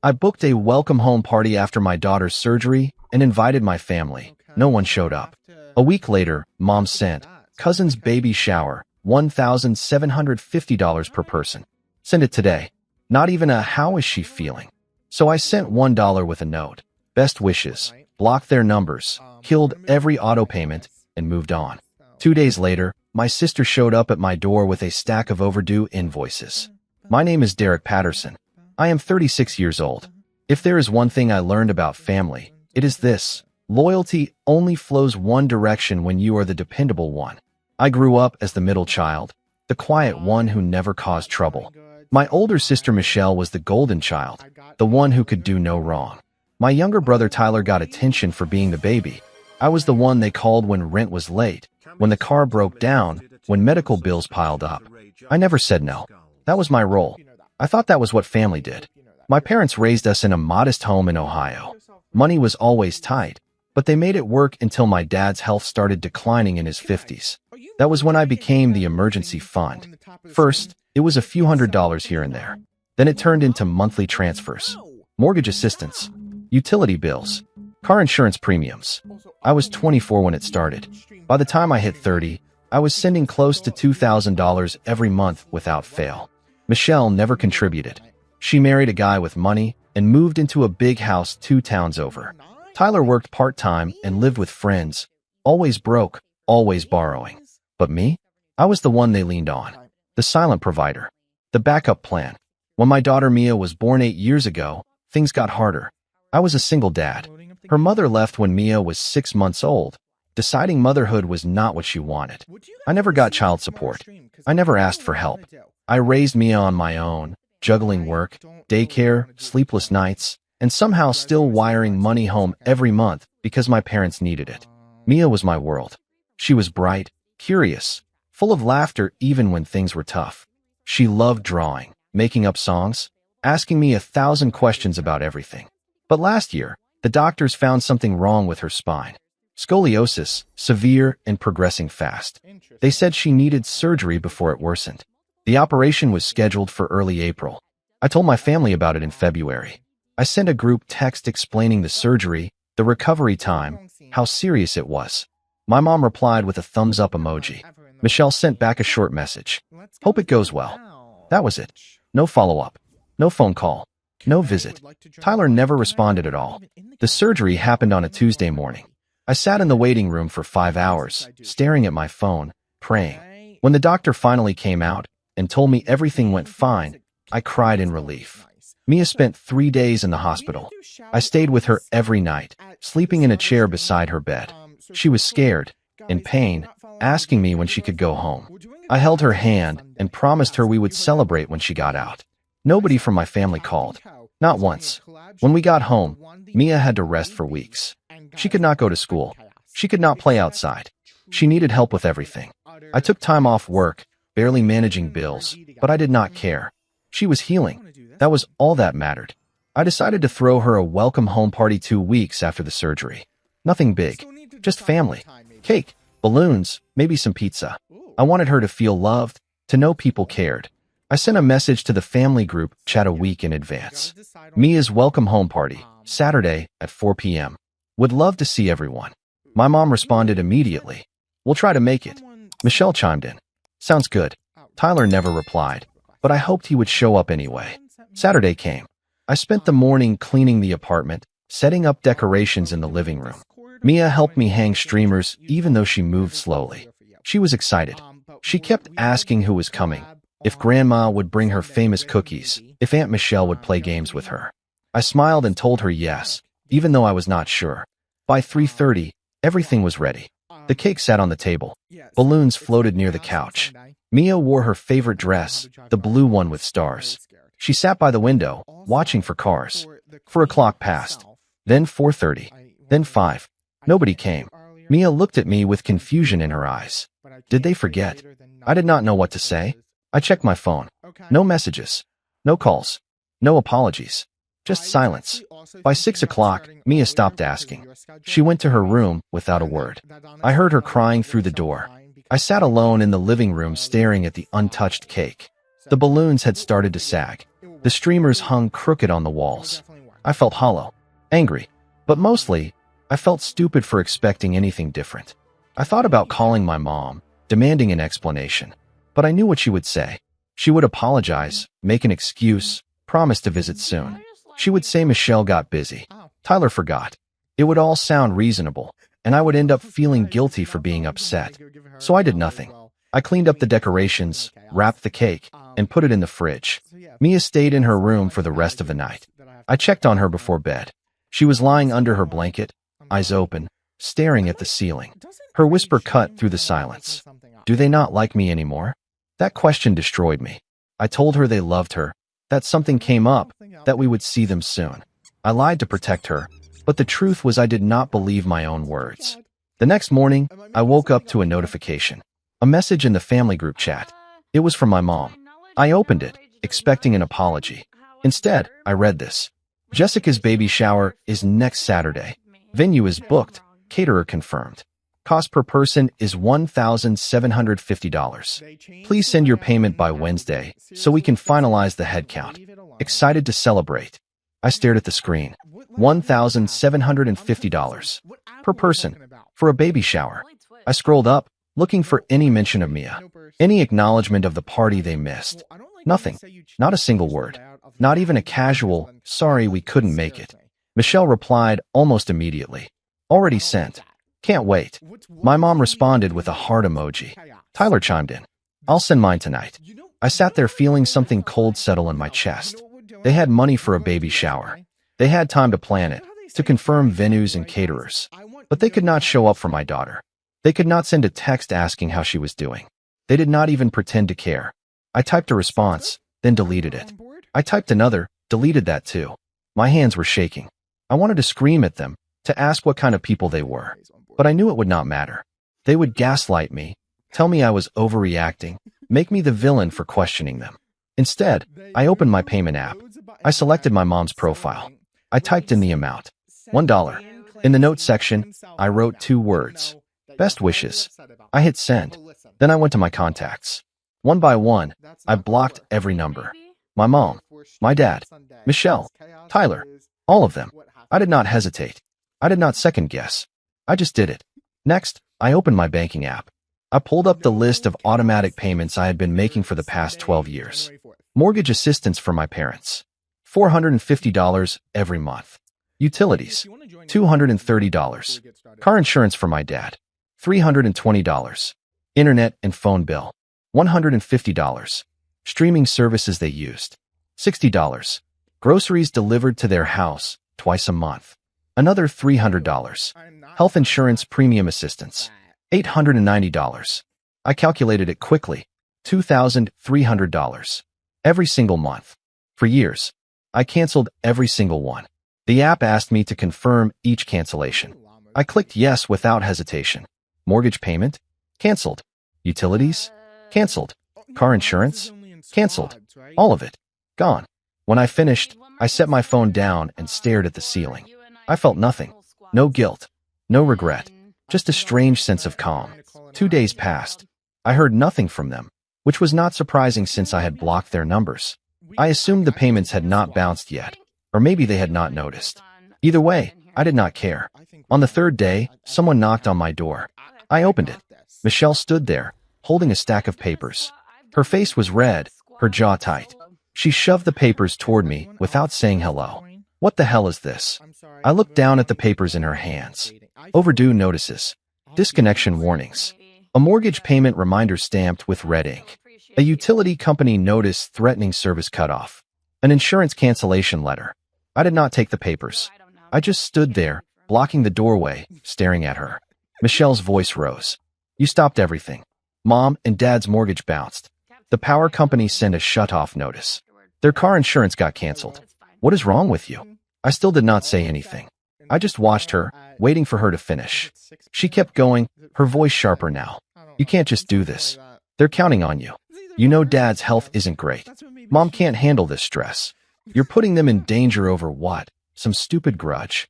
I booked a welcome home party after my daughter's surgery and invited my family. No one showed up. A week later, Mom sent cousin's baby shower, $1,750 per person. Send it today. Not even a how is she feeling. So I sent $1 with a note. Best wishes. Blocked their numbers, killed every auto payment, and moved on. 2 days later, my sister showed up at my door with a stack of overdue invoices. My name is Derek Patterson. I am 36 years old. If there is one thing I learned about family, it is this. Loyalty only flows one direction when you are the dependable one. I grew up as the middle child, the quiet one who never caused trouble. My older sister Michelle was the golden child, the one who could do no wrong. My younger brother Tyler got attention for being the baby. I was the one they called when rent was late, when the car broke down, when medical bills piled up. I never said no. That was my role. I thought that was what family did. My parents raised us in a modest home in Ohio. Money was always tight, but they made it work until my dad's health started declining in his 50s. That was when I became the emergency fund. First, it was a few $100s here and there. Then it turned into monthly transfers, mortgage assistance, utility bills, car insurance premiums. I was 24 when it started. By the time I hit 30, I was sending close to $2,000 every month without fail. Michelle never contributed. She married a guy with money and moved into a big house 2 towns over. Tyler worked part-time and lived with friends, always broke, always borrowing. But me? I was the one they leaned on. The silent provider. The backup plan. When my daughter Mia was born 8 years ago, things got harder. I was a single dad. Her mother left when Mia was 6 months old. Deciding motherhood was not what she wanted. I never got child support. I never asked for help. I raised Mia on my own, juggling work, daycare, sleepless nights, and somehow still wiring money home every month because my parents needed it. Mia was my world. She was bright, curious, full of laughter even when things were tough. She loved drawing, making up songs, asking me 1,000 questions about everything. But last year, the doctors found something wrong with her spine. Scoliosis, severe and progressing fast. They said she needed surgery before it worsened. The operation was scheduled for early April. I told my family about it in February. I sent a group text explaining the surgery, the recovery time, how serious it was. My mom replied with a thumbs up emoji. Michelle sent back a short message. Hope it goes well. That was it. No follow-up. No phone call. No visit. Tyler never responded at all. The surgery happened on a Tuesday morning. I sat in the waiting room for 5 hours, staring at my phone, praying. When the doctor finally came out and told me everything went fine, I cried in relief. Mia spent 3 days in the hospital. I stayed with her every night, sleeping in a chair beside her bed. She was scared, in pain, asking me when she could go home. I held her hand and promised her we would celebrate when she got out. Nobody from my family called. Not once. When we got home, Mia had to rest for weeks. She could not go to school. She could not play outside. She needed help with everything. I took time off work, barely managing bills, but I did not care. She was healing. That was all that mattered. I decided to throw her a welcome home party 2 weeks after the surgery. Nothing big, just family, cake, balloons, maybe some pizza. I wanted her to feel loved, to know people cared. I sent a message to the family group chat a week in advance. Mia's welcome home party, Saturday at 4 p.m. Would love to see everyone. My mom responded immediately. We'll try to make it. Michelle chimed in. Sounds good. Tyler never replied, but I hoped he would show up anyway. Saturday came. I spent the morning cleaning the apartment, setting up decorations in the living room. Mia helped me hang streamers even though she moved slowly. She was excited. She kept asking who was coming, if Grandma would bring her famous cookies, if Aunt Michelle would play games with her. I smiled and told her yes, even though I was not sure. By 3:30, everything was ready. The cake sat on the table. Balloons floated near the couch. Mia wore her favorite dress, the blue one with stars. She sat by the window, watching for cars. 4 o'clock passed. Then 4:30. Then 5. Nobody came. Mia looked at me with confusion in her eyes. Did they forget? I did not know what to say. I checked my phone. No messages. No calls. No apologies. Just silence. By 6 o'clock, Mia stopped asking. She went to her room without a word. I heard her crying through the door. I sat alone in the living room staring at the untouched cake. The balloons had started to sag. The streamers hung crooked on the walls. I felt hollow, angry, but mostly, I felt stupid for expecting anything different. I thought about calling my mom, demanding an explanation, but I knew what she would say. She would apologize, make an excuse, promise to visit soon. She would say Michelle got busy. Tyler forgot. It would all sound reasonable, and I would end up feeling guilty for being upset. So I did nothing. I cleaned up the decorations, wrapped the cake, and put it in the fridge. Mia stayed in her room for the rest of the night. I checked on her before bed. She was lying under her blanket, eyes open, staring at the ceiling. Her whisper cut through the silence. Do they not like me anymore? That question destroyed me. I told her they loved her, that something came up, that we would see them soon. I lied to protect her, but the truth was I did not believe my own words. The next morning, I woke up to a notification. A message in the family group chat. It was from my mom. I opened it, expecting an apology. Instead, I read this. Jessica's baby shower is next Saturday. Venue is booked. Caterer confirmed. Cost per person is $1,750. Please send your payment by Wednesday so we can finalize the head count. Excited to celebrate. I stared at the screen. $1,750 per person for a baby shower. I scrolled up, looking for any mention of Mia, any acknowledgement of the party they missed. Nothing. Not a single word. Not even a casual, sorry we couldn't make it. Michelle replied almost immediately. Already sent. Can't wait. My mom responded with a heart emoji. Tyler chimed in. I'll send mine tonight. I sat there feeling something cold settle in my chest. They had money for a baby shower. They had time to plan it, to confirm venues and caterers. But they could not show up for my daughter. They could not send a text asking how she was doing. They did not even pretend to care. I typed a response, then deleted it. I typed another, deleted that too. My hands were shaking. I wanted to scream at them, to ask what kind of people they were. But I knew it would not matter. They would gaslight me, tell me I was overreacting, make me the villain for questioning them. Instead, I opened my payment app. I selected my mom's profile. I typed in the amount, $1. In the notes section, I wrote 2 words. Best wishes. I hit send. Then I went to my contacts. One by one, I blocked every number. My mom, my dad, Michelle, Tyler, all of them. I did not hesitate. I did not second guess. I just did it. Next, I opened my banking app. I pulled up the list of automatic payments I had been making for the past 12 years. Mortgage assistance for my parents. $450 every month. Utilities. $230. Car insurance for my dad. $320. Internet and phone bill. $150. Streaming services they used. $60. Groceries delivered to their house twice a month. Another $300. Health insurance premium assistance. $890. I calculated it quickly. $2,300. Every single month. For years, I canceled every single one. The app asked me to confirm each cancellation. I clicked yes without hesitation. Mortgage payment? Canceled. Utilities? Canceled. Car insurance? Canceled. All of it. Gone. When I finished, I set my phone down and stared at the ceiling. I felt nothing. No guilt. No regret. Just a strange sense of calm. 2 days passed. I heard nothing from them, which was not surprising since I had blocked their numbers. I assumed the payments had not bounced yet, or maybe they had not noticed. Either way, I did not care. On the 3rd day, someone knocked on my door. I opened it. Michelle stood there, holding a stack of papers. Her face was red, her jaw tight. She shoved the papers toward me without saying hello. What the hell is this? I looked down at the papers in her hands. Overdue notices. Disconnection warnings. A mortgage payment reminder stamped with red ink. A utility company notice threatening service cutoff. An insurance cancellation letter. I did not take the papers. I just stood there, blocking the doorway, staring at her. Michelle's voice rose. You stopped everything. Mom and Dad's mortgage bounced. The power company sent a shut-off notice. Their car insurance got canceled. What is wrong with you? I still did not say anything. I just watched her, waiting for her to finish. She kept going, her voice sharper now. You can't just do this. They're counting on you. You know Dad's health isn't great. Mom can't handle this stress. You're putting them in danger over what? Some stupid grudge.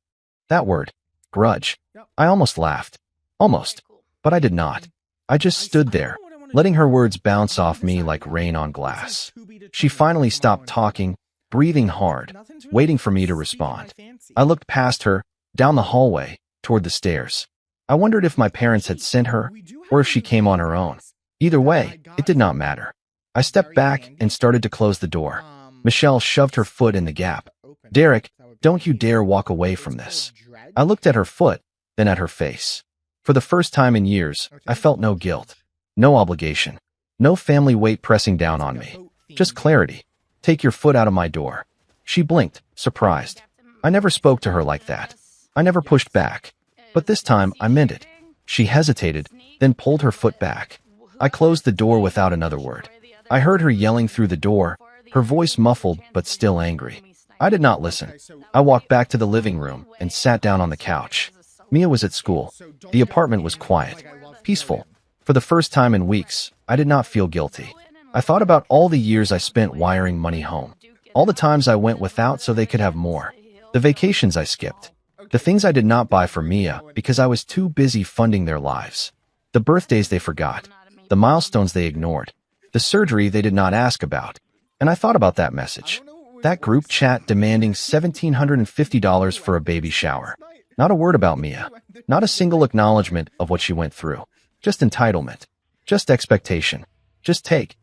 That word. Grudge. I almost laughed. Almost. But I did not. I just stood there, letting her words bounce off me like rain on glass. She finally stopped talking, breathing hard, waiting for me to respond. I looked past her, down the hallway, toward the stairs. I wondered if my parents had sent her, or if she came on her own. Either way, it did not matter. I stepped back and started to close the door. Michelle shoved her foot in the gap. "Derek, don't you dare walk away from this." I looked at her foot, then at her face. For the first time in years, I felt no guilt, no obligation, no family weight pressing down on me. Just clarity. "Take your foot out of my door." She blinked, surprised. I never spoke to her like that. I never pushed back. But this time, I meant it. She hesitated, then pulled her foot back. I closed the door without another word. I heard her yelling through the door, her voice muffled but still angry. I did not listen. I walked back to the living room and sat down on the couch. Mia was at school. The apartment was quiet, peaceful. For the first time in weeks, I did not feel guilty. I thought about all the years I spent wiring money home. All the times I went without so they could have more. The vacations I skipped. The things I did not buy for Mia because I was too busy funding their lives. The birthdays they forgot. The milestones they ignored. The surgery they did not ask about. And I thought about that message. That group chat demanding $1,750 for a baby shower. Not a word about Mia. Not a single acknowledgement of what she went through. Just entitlement. Just expectation. Just take.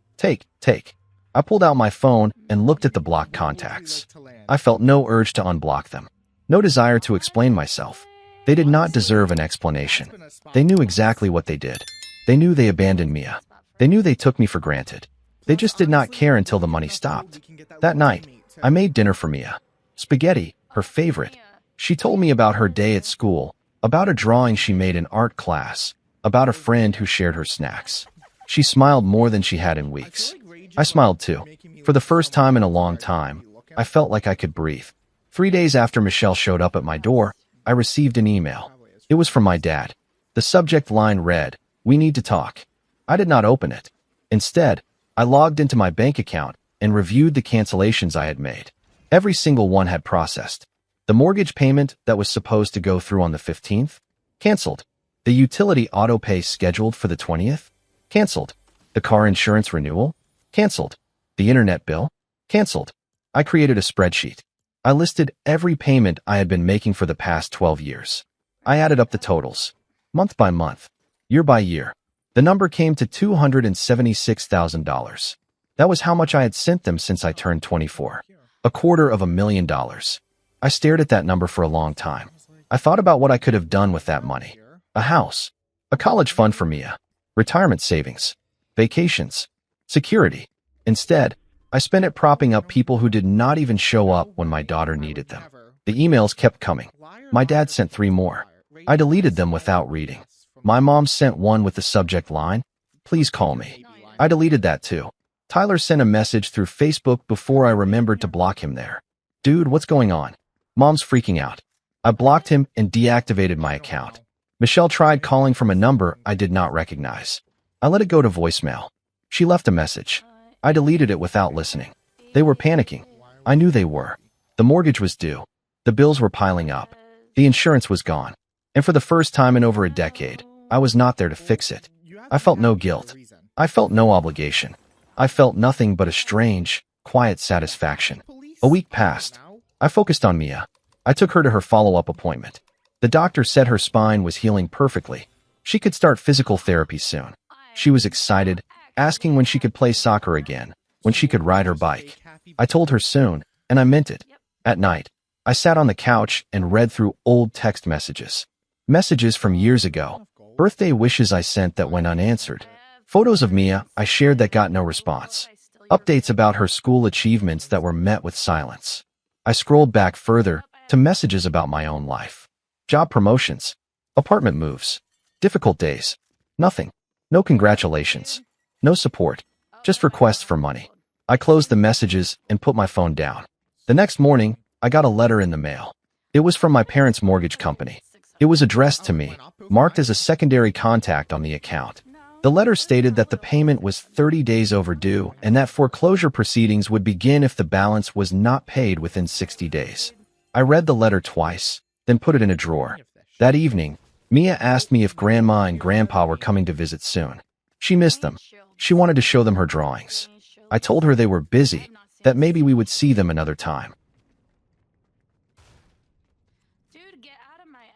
I pulled out my phone and looked at the blocked contacts. I felt no urge to unblock them. No desire to explain myself. They did not deserve an explanation. They knew exactly what they did. They knew they abandoned Mia. They knew they took me for granted. They just did not care until the money stopped. That night, I made dinner for Mia. Spaghetti, her favorite. She told me about her day at school, about a drawing she made in art class, about a friend who shared her snacks. She smiled more than she had in weeks. I smiled too. For the first time in a long time, I felt like I could breathe. 3 days after Michelle showed up at my door, I received an email. It was from my dad. The subject line read, "We need to talk." I did not open it. Instead, I logged into my bank account and reviewed the cancellations I had made. Every single one had processed. The mortgage payment that was supposed to go through on the 15th? Canceled. The utility auto pay scheduled for the 20th? Canceled. The car insurance renewal? Canceled. The internet bill? Canceled. I created a spreadsheet. I listed every payment I had been making for the past 12 years. I added up the totals, month by month, year by year. The number came to $276,000. That was how much I had sent them since I turned 24. $250,000. I stared at that number for a long time. I thought about what I could have done with that money. A house, a college fund for Mia, retirement savings, vacations, security. Instead, I spent it propping up people who did not even show up when my daughter needed them. The emails kept coming. My dad sent 3 more. I deleted them without reading. My mom sent one with the subject line, "Please call me." I deleted that too. Tyler sent a message through Facebook before I remembered to block him there. "Dude, what's going on?" Mom's freaking out. I blocked him and deactivated my account. Michelle tried calling from a number I did not recognize. I let it go to voicemail. She left a message. I deleted it without listening. They were panicking. I knew they were. The mortgage was due. The bills were piling up. The insurance was gone. And for the first time in over a decade, I was not there to fix it. I felt no guilt. I felt no obligation. I felt nothing but a strange, quiet satisfaction. A week passed. I focused on Mia. I took her to her follow-up appointment. The doctor said her spine was healing perfectly. She could start physical therapy soon. She was excited, asking when she could play soccer again, when she could ride her bike. I told her soon, and I meant it. At night, I sat on the couch and read through old text messages. Messages from years ago. Birthday wishes I sent that went unanswered. Photos of Mia I shared that got no response. Updates about her school achievements that were met with silence. I scrolled back further to messages about my own life. Job promotions. Apartment moves. Difficult days. Nothing. No congratulations. No support. Just requests for money. I closed the messages and put my phone down. The next morning, I got a letter in the mail. It was from my parents' mortgage company. It was addressed to me, marked as a secondary contact on the account. The letter stated that the payment was 30 days overdue and that foreclosure proceedings would begin if the balance was not paid within 60 days. I read the letter twice, then put it in a drawer. That evening, Mia asked me if Grandma and Grandpa were coming to visit soon. She missed them. She wanted to show them her drawings. I told her they were busy, that maybe we would see them another time.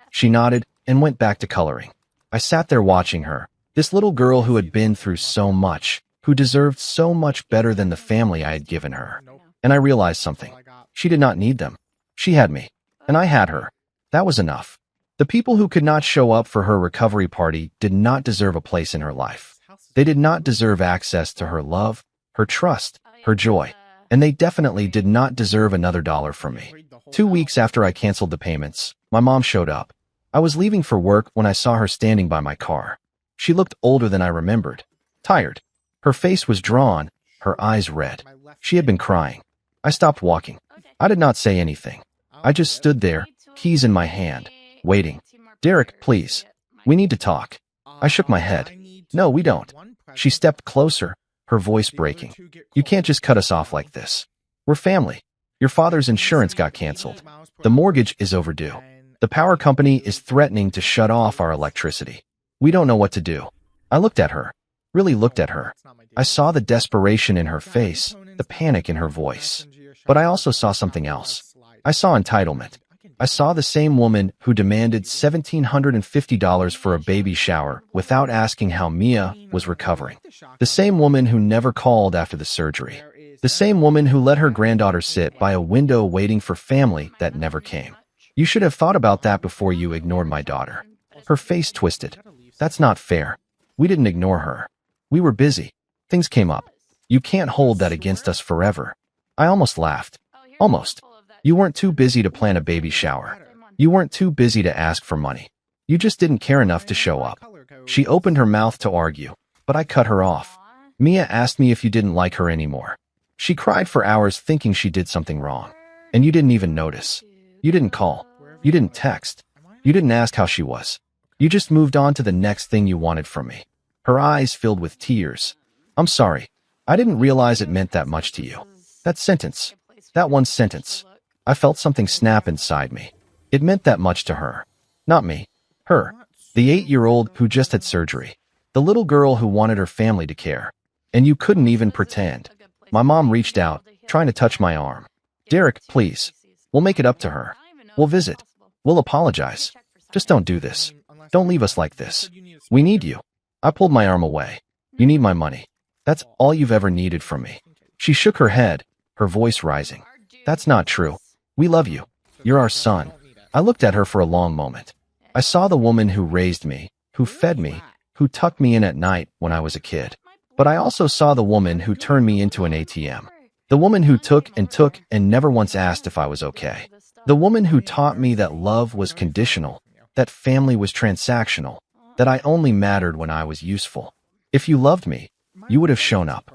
She nodded and went back to coloring. I sat there watching her, this little girl who had been through so much, who deserved so much better than the family I had given her. And I realized something. She did not need them. She had me, and I had her. That was enough. The people who could not show up for her recovery party did not deserve a place in her life. They did not deserve access to her love, her trust, her joy, and they definitely did not deserve another dollar from me. 2 weeks after I canceled the payments, my mom showed up. I was leaving for work when I saw her standing by my car. She looked older than I remembered, tired. Her face was drawn, her eyes red. She had been crying. I stopped walking. I did not say anything. I just stood there, keys in my hand, waiting. Derek, please. We need to talk. I shook my head. No, we don't. She stepped closer, her voice breaking. You can't just cut us off like this. We're family. Your father's insurance got canceled. The mortgage is overdue. The power company is threatening to shut off our electricity. We don't know what to do. I looked at her, really looked at her. I saw the desperation in her face, the panic in her voice. But I also saw something else. I saw entitlement. I saw the same woman who demanded $1,750 for a baby shower without asking how Mia was recovering. The same woman who never called after the surgery. The same woman who let her granddaughter sit by a window waiting for family that never came. You should have thought about that before you ignored my daughter. Her face twisted. That's not fair. We didn't ignore her. We were busy. Things came up. You can't hold that against us forever. I almost laughed. Almost. You weren't too busy to plan a baby shower. You weren't too busy to ask for money. You just didn't care enough to show up. She opened her mouth to argue, but I cut her off. Mia asked me if you didn't like her anymore. She cried for hours thinking she did something wrong. And you didn't even notice. You didn't call. You didn't text. You didn't ask how she was. You just moved on to the next thing you wanted from me. Her eyes filled with tears. I'm sorry. I didn't realize it meant that much to you. That sentence. That one sentence. I felt something snap inside me. It meant that much to her. Not me. Her. The 8-year-old who just had surgery. The little girl who wanted her family to care. And you couldn't even pretend. My mom reached out, trying to touch my arm. Derek, please. We'll make it up to her. We'll visit. We'll apologize. Just don't do this. Don't leave us like this. We need you. I pulled my arm away. You need my money. That's all you've ever needed from me. She shook her head, her voice rising. That's not true. We love you. You're our son. I looked at her for a long moment. I saw the woman who raised me, who fed me, who tucked me in at night when I was a kid. But I also saw the woman who turned me into an ATM. The woman who took and never once asked if I was okay. The woman who taught me that love was conditional, that family was transactional, that I only mattered when I was useful. If you loved me, you would have shown up.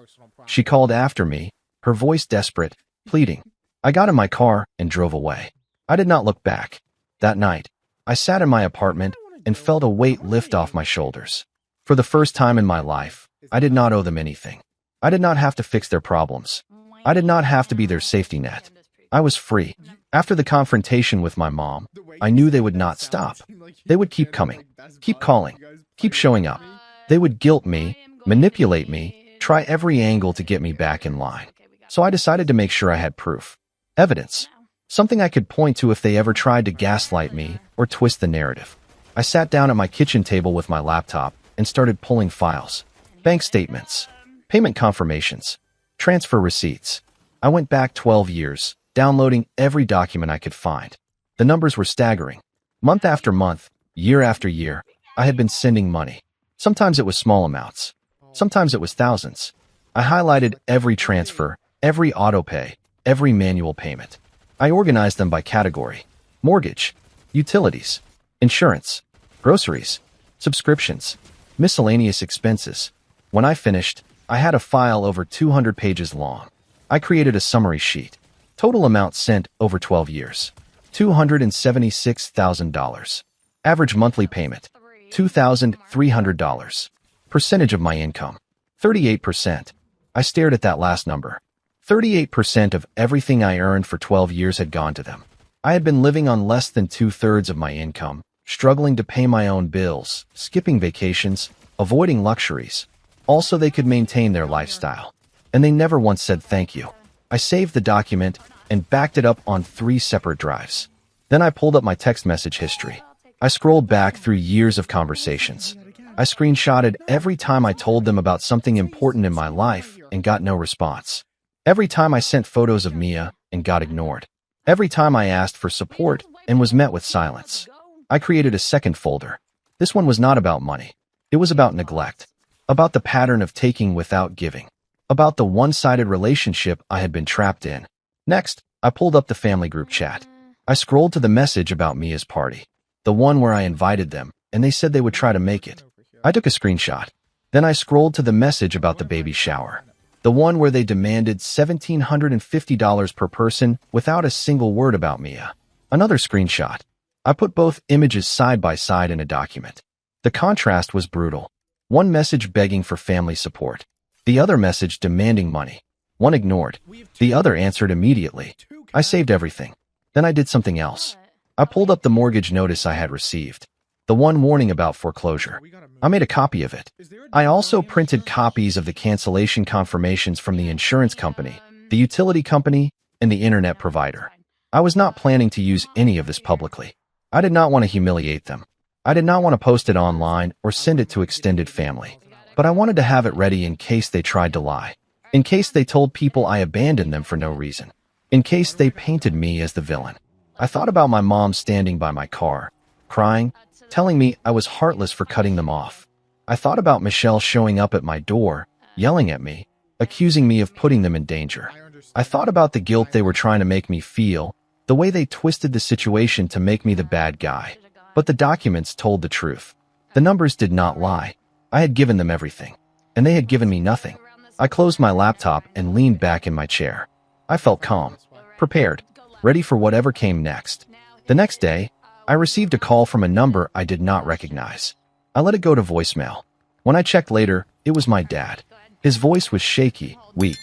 She called after me, her voice desperate, pleading. I got in my car and drove away. I did not look back. That night, I sat in my apartment and felt a weight lift off my shoulders. For the first time in my life, I did not owe them anything. I did not have to fix their problems. I did not have to be their safety net. I was free. After the confrontation with my mom, I knew they would not stop. They would keep coming, keep calling, keep showing up. They would guilt me, manipulate me, try every angle to get me back in line. So I decided to make sure I had proof. Evidence. Something I could point to if they ever tried to gaslight me or twist the narrative. I sat down at my kitchen table with my laptop and started pulling files. Bank statements, payment confirmations, transfer receipts. I went back 12 years, downloading every document I could find. The numbers were staggering. Month after month, year after year, I had been sending money. Sometimes it was small amounts. Sometimes it was thousands. I highlighted every transfer, every autopay, every manual payment. I organized them by category: mortgage, utilities, insurance, groceries, subscriptions, miscellaneous expenses. When I finished, I had a file over 200 pages long. I created a summary sheet. Total amount sent over 12 years: $276,000. Average monthly payment: $2,300. Percentage of my income: 38%. I stared at that last number. 38% of everything I earned for 12 years had gone to them. I had been living on less than 2/3 of my income, struggling to pay my own bills, skipping vacations, avoiding luxuries. Also, they could maintain their lifestyle. And they never once said thank you. I saved the document and backed it up on 3 separate drives. Then I pulled up my text message history. I scrolled back through years of conversations. I screenshotted every time I told them about something important in my life and got no response. Every time I sent photos of Mia and got ignored. Every time I asked for support and was met with silence. I created a second folder. This one was not about money. It was about neglect. About the pattern of taking without giving. About the one-sided relationship I had been trapped in. Next, I pulled up the family group chat. I scrolled to the message about Mia's party. The one where I invited them, and they said they would try to make it. I took a screenshot. Then I scrolled to the message about the baby shower. The one where they demanded $1,750 per person without a single word about Mia. Another screenshot. I put both images side by side in a document. The contrast was brutal. One message begging for family support. The other message demanding money. One ignored. The other answered immediately. I saved everything. Then I did something else. I pulled up the mortgage notice I had received. The one warning about foreclosure. I made a copy of it. I also printed copies of the cancellation confirmations from the insurance company, the utility company, and the internet provider. I was not planning to use any of this publicly. I did not want to humiliate them. I did not want to post it online or send it to extended family. But I wanted to have it ready in case they tried to lie. In case they told people I abandoned them for no reason. In case they painted me as the villain. I thought about my mom standing by my car, crying, telling me I was heartless for cutting them off. I thought about Michelle showing up at my door, yelling at me, accusing me of putting them in danger. I thought about the guilt they were trying to make me feel, the way they twisted the situation to make me the bad guy. But the documents told the truth. The numbers did not lie. I had given them everything, and they had given me nothing. I closed my laptop and leaned back in my chair. I felt calm, prepared, ready for whatever came next. The next day, I received a call from a number I did not recognize. I let it go to voicemail. When I checked later, it was my dad. His voice was shaky, weak.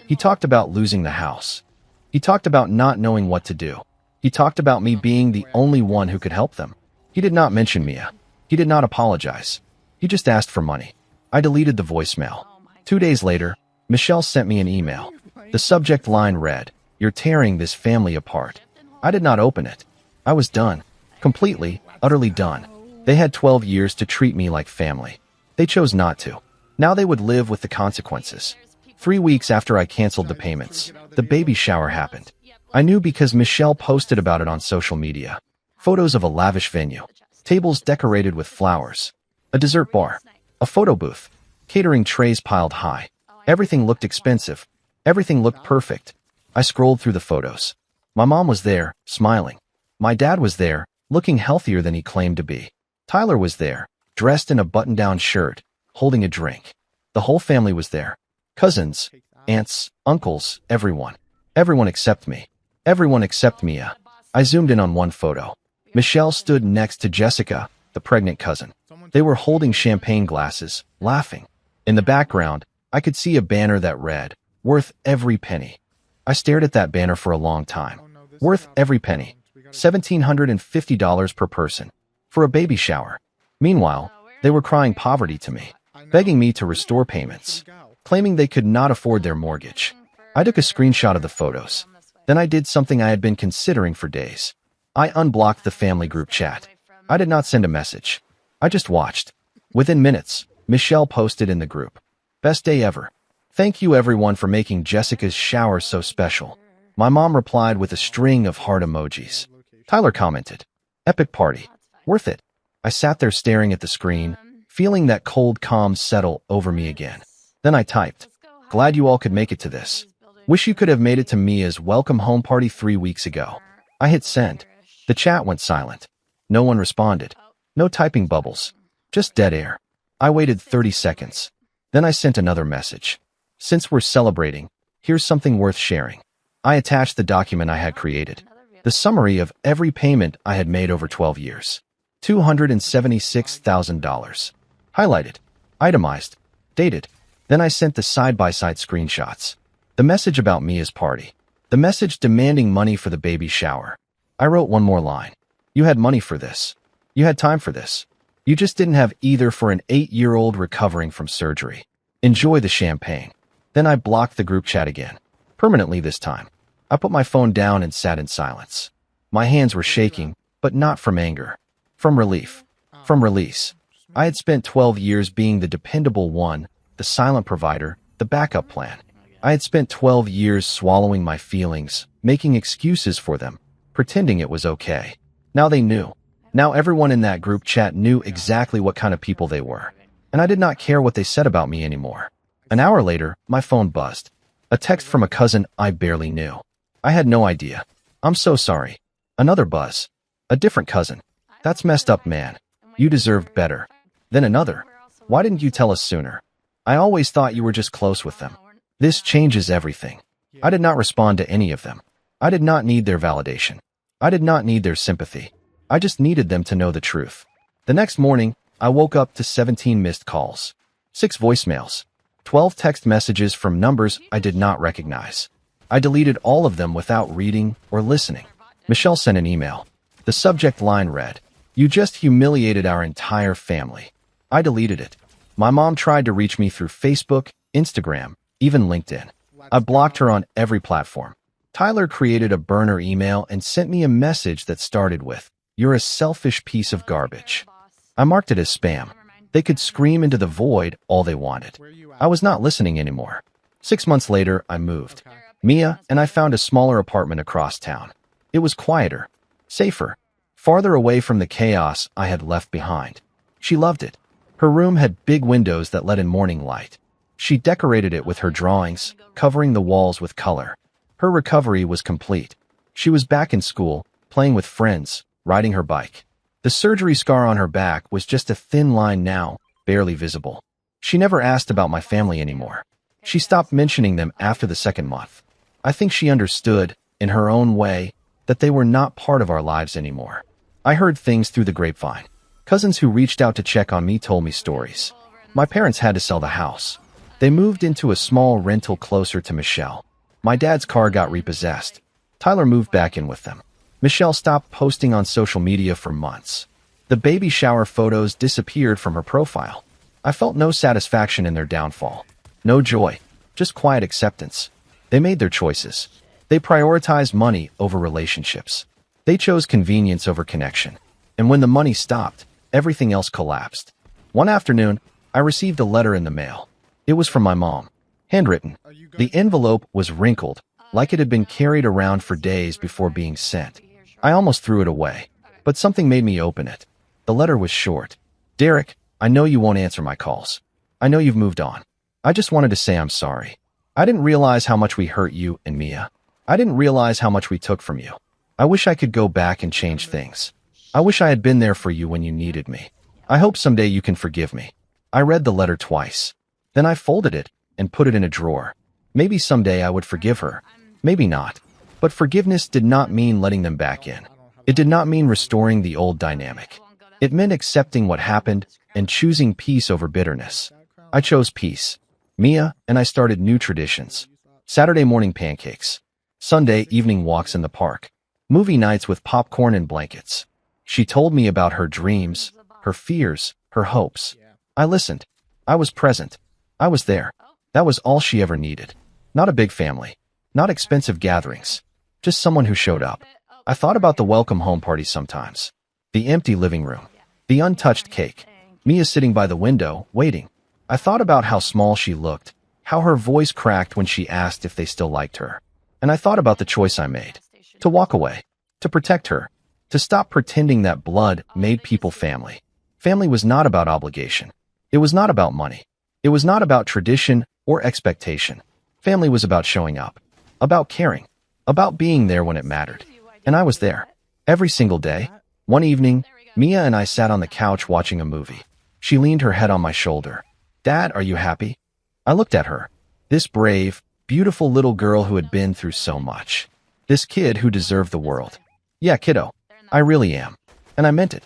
He talked about losing the house. He talked about not knowing what to do. He talked about me being the only one who could help them. He did not mention Mia. He did not apologize. He just asked for money. I deleted the voicemail. 2 days later, Michelle sent me an email. The subject line read, "You're tearing this family apart." I did not open it. I was done. Completely, utterly done. They had 12 years to treat me like family. They chose not to. Now they would live with the consequences. 3 weeks after I canceled the payments, the baby shower happened. I knew because Michelle posted about it on social media. Photos of a lavish venue. Tables decorated with flowers. A dessert bar. A photo booth. Catering trays piled high. Everything looked expensive. Everything looked perfect. I scrolled through the photos. My mom was there, smiling. My dad was there, looking healthier than he claimed to be. Tyler was there, dressed in a button-down shirt, holding a drink. The whole family was there. Cousins, aunts, uncles, everyone. Everyone except me. Everyone except Mia. I zoomed in on one photo. Michelle stood next to Jessica, the pregnant cousin. They were holding champagne glasses, laughing. In the background, I could see a banner that read, "Worth every penny." I stared at that banner for a long time. Worth every penny. $1,750 per person. For a baby shower. Meanwhile, they were crying poverty to me, begging me to restore payments, claiming they could not afford their mortgage. I took a screenshot of the photos. Then I did something I had been considering for days. I unblocked the family group chat. I did not send a message. I just watched. Within minutes, Michelle posted in the group. "Best day ever. Thank you everyone for making Jessica's shower so special." My mom replied with a string of heart emojis. Tyler commented, "Epic party. Worth it." I sat there staring at the screen, feeling that cold calm settle over me again. Then I typed, "Glad you all could make it to this. Wish you could have made it to Mia's welcome home party 3 weeks ago." I hit send. The chat went silent. No one responded. No typing bubbles. Just dead air. I waited 30 seconds. Then I sent another message. "Since we're celebrating, here's something worth sharing." I attached the document I had created. The summary of every payment I had made over 12 years. $276,000. Highlighted. Itemized. Dated. Then I sent the side-by-side screenshots. The message about Mia's party. The message demanding money for the baby shower. I wrote one more line. "You had money for this. You had time for this. You just didn't have either for an 8-year-old recovering from surgery. Enjoy the champagne." Then I blocked the group chat again. Permanently this time. I put my phone down and sat in silence. My hands were shaking, but not from anger. From relief. From release. I had spent 12 years being the dependable one, the silent provider, the backup plan. I had spent 12 years swallowing my feelings, making excuses for them, pretending it was okay. Now they knew. Now everyone in that group chat knew exactly what kind of people they were. And I did not care what they said about me anymore. An hour later, my phone buzzed. A text from a cousin I barely knew. I had no idea. I'm so sorry. Another buzz. A different cousin. That's messed up, man. You deserved better. Then another. Why didn't you tell us sooner? I always thought you were just close with them. This changes everything. I did not respond to any of them. I did not need their validation. I did not need their sympathy. I just needed them to know the truth. The next morning, I woke up to 17 missed calls, 6 voicemails, 12 text messages from numbers I did not recognize. I deleted all of them without reading or listening. Michelle sent an email. The subject line read, "You just humiliated our entire family." I deleted it. My mom tried to reach me through Facebook, Instagram, even LinkedIn. I blocked her on every platform. Tyler created a burner email and sent me a message that started with, "You're a selfish piece of garbage." I marked it as spam. They could scream into the void all they wanted. I was not listening anymore. 6 months later, I moved. Mia and I found a smaller apartment across town. It was quieter, safer, farther away from the chaos I had left behind. She loved it. Her room had big windows that let in morning light. She decorated it with her drawings, covering the walls with color. Her recovery was complete. She was back in school, playing with friends, riding her bike. The surgery scar on her back was just a thin line now, barely visible. She never asked about my family anymore. She stopped mentioning them after the second month. I think she understood, in her own way, that they were not part of our lives anymore. I heard things through the grapevine. Cousins who reached out to check on me told me stories. My parents had to sell the house. They moved into a small rental closer to Michelle. My dad's car got repossessed. Tyler moved back in with them. Michelle stopped posting on social media for months. The baby shower photos disappeared from her profile. I felt no satisfaction in their downfall. No joy, just quiet acceptance. They made their choices. They prioritized money over relationships. They chose convenience over connection. And when the money stopped, everything else collapsed. One afternoon, I received a letter in the mail. It was from my mom. Handwritten. The envelope was wrinkled, like it had been carried around for days before being sent. I almost threw it away, but something made me open it. The letter was short. "Derek, I know you won't answer my calls. I know you've moved on. I just wanted to say I'm sorry. I didn't realize how much we hurt you and Mia. I didn't realize how much we took from you. I wish I could go back and change things. I wish I had been there for you when you needed me. I hope someday you can forgive me." I read the letter twice. Then I folded it and put it in a drawer. Maybe someday I would forgive her. Maybe not. But forgiveness did not mean letting them back in. It did not mean restoring the old dynamic. It meant accepting what happened and choosing peace over bitterness. I chose peace. Mia and I started new traditions. Saturday morning pancakes. Sunday evening walks in the park. Movie nights with popcorn and blankets. She told me about her dreams, her fears, her hopes. I listened. I was present. I was there. That was all she ever needed. Not a big family. Not expensive gatherings. Just someone who showed up. I thought about the welcome home party sometimes. The empty living room. The untouched cake. Mia sitting by the window, waiting. I thought about how small she looked, how her voice cracked when she asked if they still liked her. And I thought about the choice I made. To walk away. To protect her. To stop pretending that blood made people family. Family was not about obligation. It was not about money. It was not about tradition or expectation. Family was about showing up. About caring. About being there when it mattered. And I was there. Every single day. One evening, Mia and I sat on the couch watching a movie. She leaned her head on my shoulder. "Dad, are you happy?" I looked at her. This brave, beautiful little girl who had been through so much. This kid who deserved the world. "Yeah, kiddo. I really am." And I meant it.